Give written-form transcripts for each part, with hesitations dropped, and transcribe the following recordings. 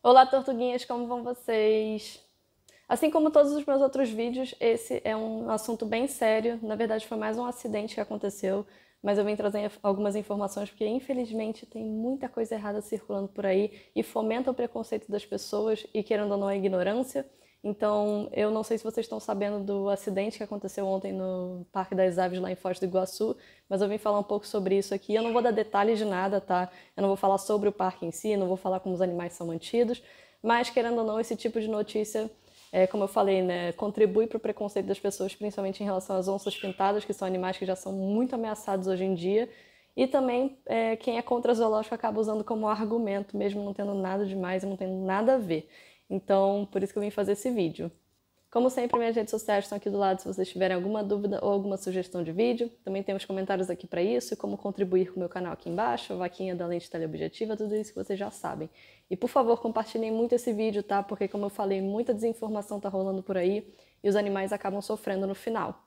Olá, tortuguinhas, como vão vocês? Assim como todos os meus outros vídeos, esse é um assunto bem sério. Na verdade, foi mais um acidente que aconteceu, mas eu vim trazer algumas informações porque, infelizmente, tem muita coisa errada circulando por aí e fomenta o preconceito das pessoas e, querendo ou não, a ignorância. Então, eu não sei se vocês estão sabendo do acidente que aconteceu ontem no Parque das Aves, lá em Foz do Iguaçu, mas eu vim falar um pouco sobre isso aqui. Eu não vou dar detalhes de nada, tá? Eu não vou falar sobre o parque em si, não vou falar como os animais são mantidos, mas, querendo ou não, esse tipo de notícia, como eu falei, né, contribui para o preconceito das pessoas, principalmente em relação às onças pintadas, que são animais que já são muito ameaçados hoje em dia. E também, quem é contra zoológico acaba usando como argumento, mesmo não tendo nada demais e não tendo nada a ver. Então, por isso que eu vim fazer esse vídeo. Como sempre, minhas redes sociais estão aqui do lado se vocês tiverem alguma dúvida ou alguma sugestão de vídeo. Também tem os comentários aqui para isso e como contribuir com o meu canal aqui embaixo, a vaquinha da lente teleobjetiva, tudo isso que vocês já sabem. E por favor, compartilhem muito esse vídeo, tá? Porque, como eu falei, muita desinformação tá rolando por aí e os animais acabam sofrendo no final.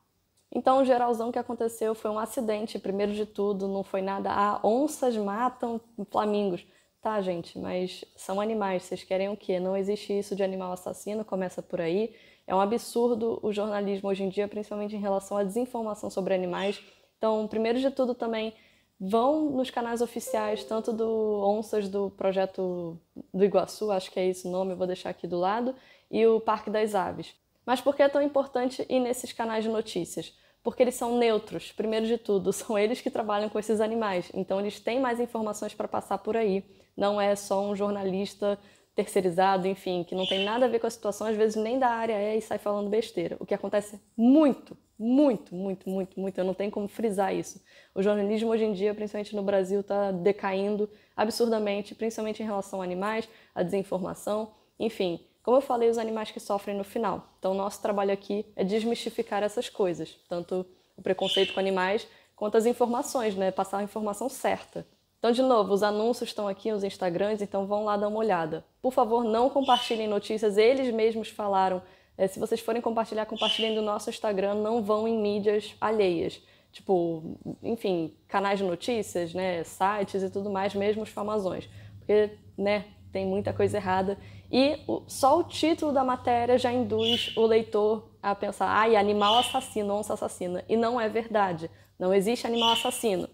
Então, o geralzão que aconteceu foi um acidente, primeiro de tudo, não foi nada, onças matam flamingos. Tá, gente, mas são animais, vocês querem o quê? Não existe isso de animal assassino, começa por aí. É um absurdo o jornalismo hoje em dia, principalmente em relação à desinformação sobre animais. Então, primeiro de tudo também, vão nos canais oficiais, tanto do Onças do Projeto do Iguaçu, acho que é esse o nome, eu vou deixar aqui do lado, e o Parque das Aves. Mas por que é tão importante ir nesses canais de notícias? Porque eles são neutros, primeiro de tudo, são eles que trabalham com esses animais, então eles têm mais informações para passar por aí. Não é só um jornalista terceirizado, enfim, que não tem nada a ver com a situação, às vezes nem da área e sai falando besteira. O que acontece muito, eu não tenho como frisar isso. O jornalismo hoje em dia, principalmente no Brasil, está decaindo absurdamente, principalmente em relação a animais, a desinformação, enfim. Como eu falei, os animais que sofrem no final. Então, nosso trabalho aqui é desmistificar essas coisas, tanto o preconceito com animais quanto as informações, né? Passar a informação certa. Então, de novo, os anúncios estão aqui, os Instagrams, então vão lá dar uma olhada. Por favor, não compartilhem notícias, eles mesmos falaram. Se vocês forem compartilhar, compartilhem do nosso Instagram, não vão em mídias alheias. Tipo, enfim, canais de notícias, né, sites e tudo mais, mesmo os famosões. Porque, né, tem muita coisa errada. E só o título da matéria já induz o leitor a pensar, ai, animal assassino, onça assassina. E não é verdade. Não existe animal assassino.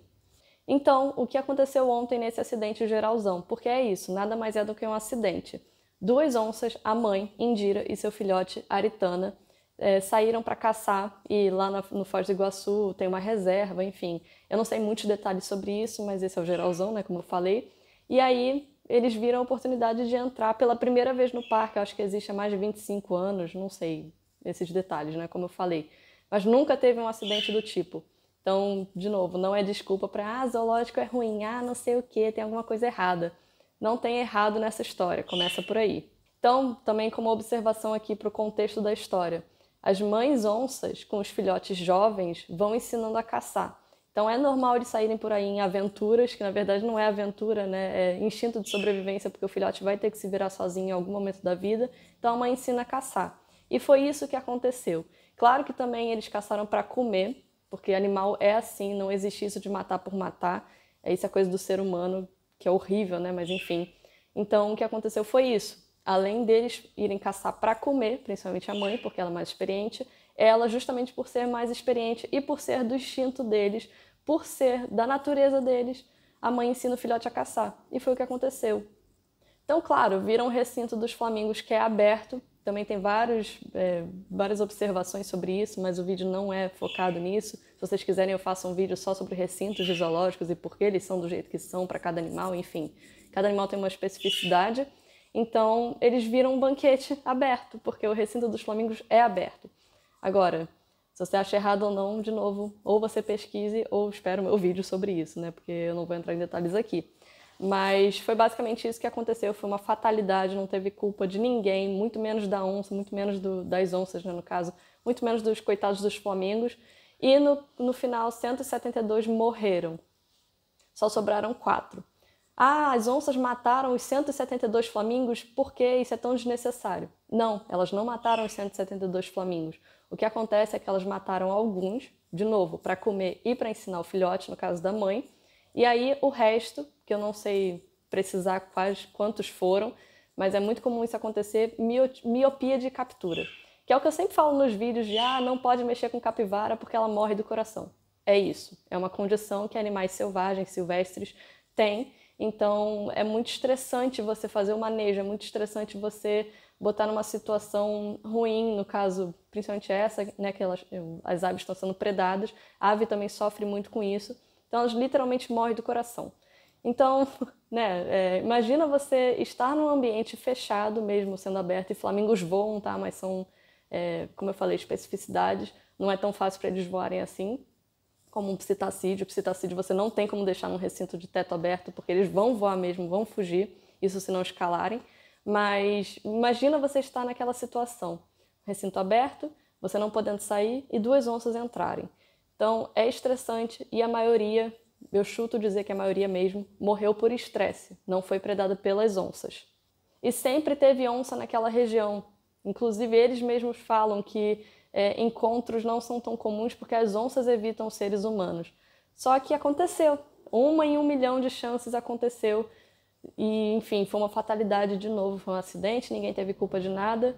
Então, o que aconteceu ontem nesse acidente geralzão? Porque é isso, nada mais é do que um acidente. Duas onças, a mãe, Indira, e seu filhote, Aritana, saíram para caçar e lá no Foz do Iguaçu tem uma reserva, enfim. Eu não sei muitos detalhes sobre isso, mas esse é o geralzão, né, como eu falei. E aí eles viram a oportunidade de entrar pela primeira vez no parque, eu acho que existe há mais de 25 anos, não sei esses detalhes, né, como eu falei. Mas nunca teve um acidente do tipo. Então, de novo, não é desculpa para zoológico é ruim, não sei o que, tem alguma coisa errada. Não tem errado nessa história, começa por aí. Então, também como observação aqui para o contexto da história, as mães onças com os filhotes jovens vão ensinando a caçar. Então é normal eles saírem por aí em aventuras, que na verdade não é aventura, né? É instinto de sobrevivência, porque o filhote vai ter que se virar sozinho em algum momento da vida. Então a mãe ensina a caçar. E foi isso que aconteceu. Claro que também eles caçaram para comer, porque animal é assim, não existe isso de matar por matar. Isso é coisa do ser humano, que é horrível, né? Mas enfim. Então o que aconteceu foi isso. Além deles irem caçar para comer, principalmente a mãe, porque ela é mais experiente, ela, justamente por ser mais experiente e por ser do instinto deles, por ser da natureza deles, a mãe ensina o filhote a caçar. E foi o que aconteceu. Então, claro, viram o recinto dos flamingos que é aberto. Também tem várias observações sobre isso, mas o vídeo não é focado nisso. Se vocês quiserem, eu faço um vídeo só sobre recintos de zoológicos e por que eles são do jeito que são para cada animal, enfim. Cada animal tem uma especificidade. Então, eles viram um banquete aberto, porque o recinto dos flamingos é aberto. Agora, se você acha errado ou não, de novo, ou você pesquise ou espere o meu vídeo sobre isso, né? Porque eu não vou entrar em detalhes aqui. Mas foi basicamente isso que aconteceu, foi uma fatalidade, não teve culpa de ninguém, muito menos da onça, muito menos das onças, né, no caso, muito menos dos coitados dos flamingos. E no final, 172 morreram. Só sobraram 4. As onças mataram os 172 flamingos, por que isso é tão desnecessário? Não, elas não mataram os 172 flamingos. O que acontece é que elas mataram alguns, de novo, para comer e para ensinar o filhote, no caso da mãe, e aí o resto, que eu não sei precisar quantos foram, mas é muito comum isso acontecer, miopia de captura. Que é o que eu sempre falo nos vídeos de, não pode mexer com capivara porque ela morre do coração. É isso, é uma condição que animais selvagens, silvestres, têm. Então, é muito estressante você fazer o manejo, é muito estressante você botar numa situação ruim, no caso, principalmente essa, né, que as aves estão sendo predadas. A ave também sofre muito com isso. Então, elas literalmente morrem do coração. Então, né, imagina você estar num ambiente fechado, mesmo sendo aberto, e flamingos voam, tá? Mas são, como eu falei, especificidades. Não é tão fácil para eles voarem assim, como um psitacídeo. O psitacídeo você não tem como deixar num recinto de teto aberto, porque eles vão voar mesmo, vão fugir, isso se não escalarem. Mas imagina você estar naquela situação, recinto aberto, você não podendo sair e 2 onças entrarem. Então é estressante e a maioria, eu chuto dizer que a maioria mesmo, morreu por estresse, não foi predada pelas onças. E sempre teve onça naquela região. Inclusive eles mesmos falam que encontros não são tão comuns porque as onças evitam os seres humanos. Só que aconteceu, 1 em 1 milhão de chances aconteceu. E, enfim, foi uma fatalidade de novo, foi um acidente, ninguém teve culpa de nada,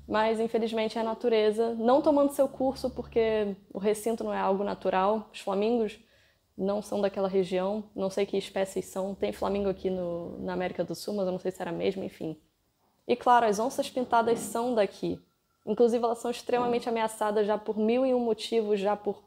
mas infelizmente é a natureza não tomando seu curso, porque o recinto não é algo natural. Os flamingos não são daquela região, não sei que espécies são, tem flamingo aqui na América do Sul, mas eu não sei se era mesmo, enfim. E claro, as onças pintadas são daqui, inclusive elas são extremamente ameaçadas já por 1001 motivos, já por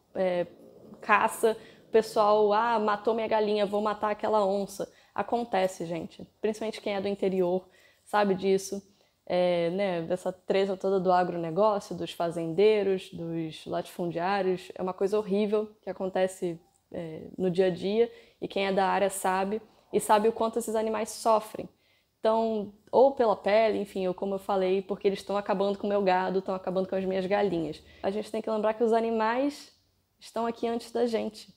caça. O pessoal, matou minha galinha, vou matar aquela onça. Acontece, gente. Principalmente quem é do interior sabe disso. Né, dessa treta toda do agronegócio, dos fazendeiros, dos latifundiários. É uma coisa horrível que acontece no dia a dia. E quem é da área sabe. E sabe o quanto esses animais sofrem. Então, ou pela pele, enfim, ou como eu falei, porque eles estão acabando com o meu gado, estão acabando com as minhas galinhas. A gente tem que lembrar que os animais estão aqui antes da gente.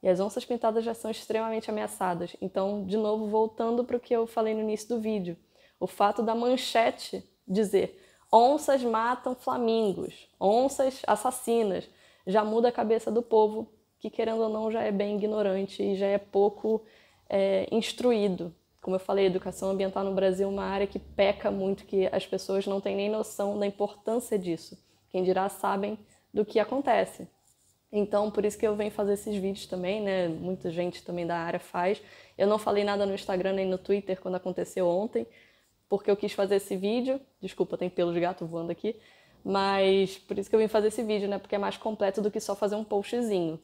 E as onças pintadas já são extremamente ameaçadas. Então, de novo, voltando para o que eu falei no início do vídeo. O fato da manchete dizer onças matam flamingos, onças assassinas, já muda a cabeça do povo, que querendo ou não já é bem ignorante e já é pouco instruído. Como eu falei, a educação ambiental no Brasil é uma área que peca muito, que as pessoas não têm nem noção da importância disso. Quem dirá sabem do que acontece. Então, por isso que eu venho fazer esses vídeos também, né? Muita gente também da área faz. Eu não falei nada no Instagram nem no Twitter quando aconteceu ontem, porque eu quis fazer esse vídeo. Desculpa, tem pelo de gato voando aqui. Mas por isso que eu vim fazer esse vídeo, né? Porque é mais completo do que só fazer um postzinho.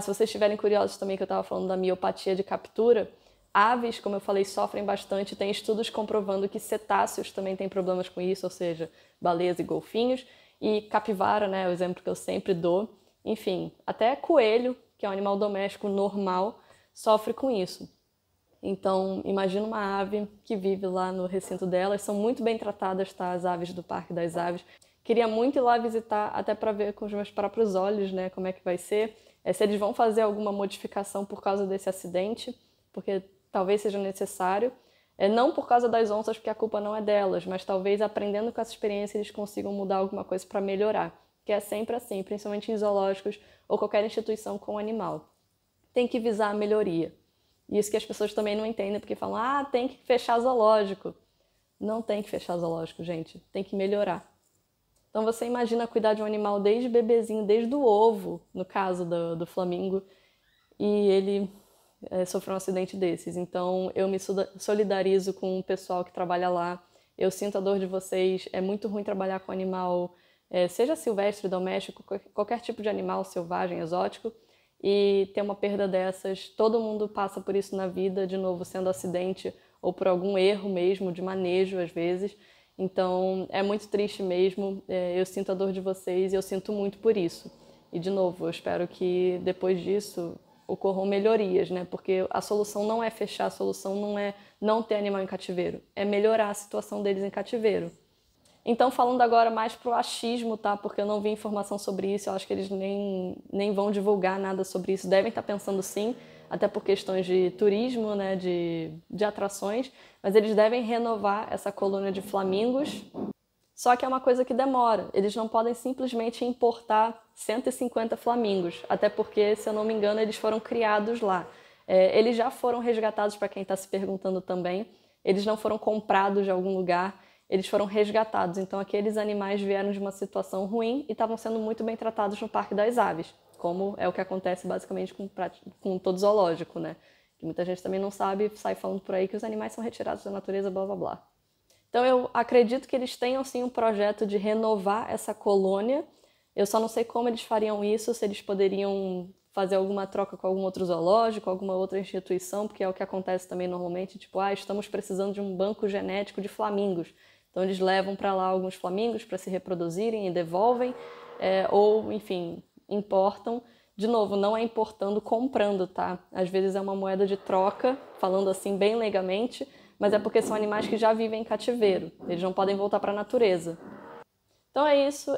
Se vocês estiverem curiosos também, que eu estava falando da miopatia de captura, aves, como eu falei, sofrem bastante. Tem estudos comprovando que cetáceos também têm problemas com isso, ou seja, baleias e golfinhos. E capivara, né? O exemplo que eu sempre dou. Enfim, até coelho, que é um animal doméstico normal, sofre com isso. Então, imagina uma ave que vive lá no recinto delas, são muito bem tratadas, tá? As aves do Parque das Aves. Queria muito ir lá visitar, até para ver com os meus próprios olhos, né, como é que vai ser. Se eles vão fazer alguma modificação por causa desse acidente, porque talvez seja necessário. Não por causa das onças, porque a culpa não é delas, mas talvez aprendendo com essa experiência eles consigam mudar alguma coisa para melhorar. Que é sempre assim, principalmente em zoológicos ou qualquer instituição com animal. Tem que visar a melhoria. Isso que as pessoas também não entendem, porque falam, tem que fechar zoológico. Não tem que fechar zoológico, gente. Tem que melhorar. Então você imagina cuidar de um animal desde bebezinho, desde o ovo, no caso do flamingo, e ele sofreu um acidente desses. Então eu me solidarizo com o pessoal que trabalha lá. Eu sinto a dor de vocês. É muito ruim trabalhar com animal, seja silvestre, doméstico, qualquer tipo de animal selvagem, exótico, e ter uma perda dessas. Todo mundo passa por isso na vida, de novo, sendo acidente ou por algum erro mesmo, de manejo às vezes. Então é muito triste mesmo. Eu sinto a dor de vocês e eu sinto muito por isso. E de novo, eu espero que depois disso ocorram melhorias, né? Porque a solução não é fechar, a solução não é não ter animal em cativeiro, é melhorar a situação deles em cativeiro. Então, falando agora mais pro achismo, tá? Porque eu não vi informação sobre isso, eu acho que eles nem vão divulgar nada sobre isso. Devem estar pensando sim, até por questões de turismo, né? De atrações, mas eles devem renovar essa colônia de flamingos. Só que é uma coisa que demora. Eles não podem simplesmente importar 150 flamingos, até porque, se eu não me engano, eles foram criados lá. Eles já foram resgatados, para quem está se perguntando também. eles não foram comprados de algum lugar, eles foram resgatados. Então aqueles animais vieram de uma situação ruim e estavam sendo muito bem tratados no Parque das Aves, como é o que acontece basicamente com todo zoológico, né? Que muita gente também não sabe, sai falando por aí que os animais são retirados da natureza, blá blá blá. Então eu acredito que eles tenham sim um projeto de renovar essa colônia. Eu só não sei como eles fariam isso, se eles poderiam fazer alguma troca com algum outro zoológico, alguma outra instituição, porque é o que acontece também normalmente, tipo, estamos precisando de um banco genético de flamingos. Então eles levam para lá alguns flamingos para se reproduzirem e devolvem, ou, enfim, importam. De novo, não é importando, comprando, tá? Às vezes é uma moeda de troca, falando assim bem legalmente, mas é porque são animais que já vivem em cativeiro, eles não podem voltar para a natureza. Então é isso,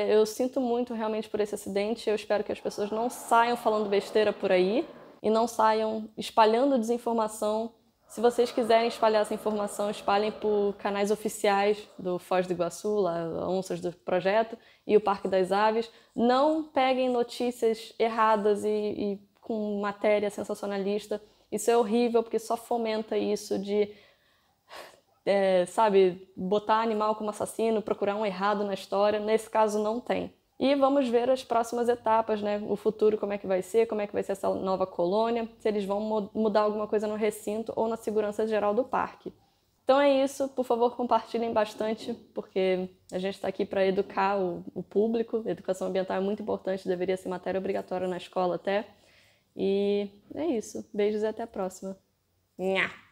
eu sinto muito realmente por esse acidente, eu espero que as pessoas não saiam falando besteira por aí e não saiam espalhando desinformação. Se vocês quiserem espalhar essa informação, espalhem por canais oficiais do Foz do Iguaçu, lá, Onças do Projeto, e o Parque das Aves. Não peguem notícias erradas e com matéria sensacionalista. Isso é horrível, porque só fomenta isso de sabe, botar animal como assassino, procurar um errado na história. Nesse caso não tem. E vamos ver as próximas etapas, né? O futuro, como é que vai ser essa nova colônia, se eles vão mudar alguma coisa no recinto ou na segurança geral do parque. Então é isso, por favor compartilhem bastante, porque a gente está aqui para educar o público, educação ambiental é muito importante, deveria ser matéria obrigatória na escola até. E é isso, beijos e até a próxima. Nha!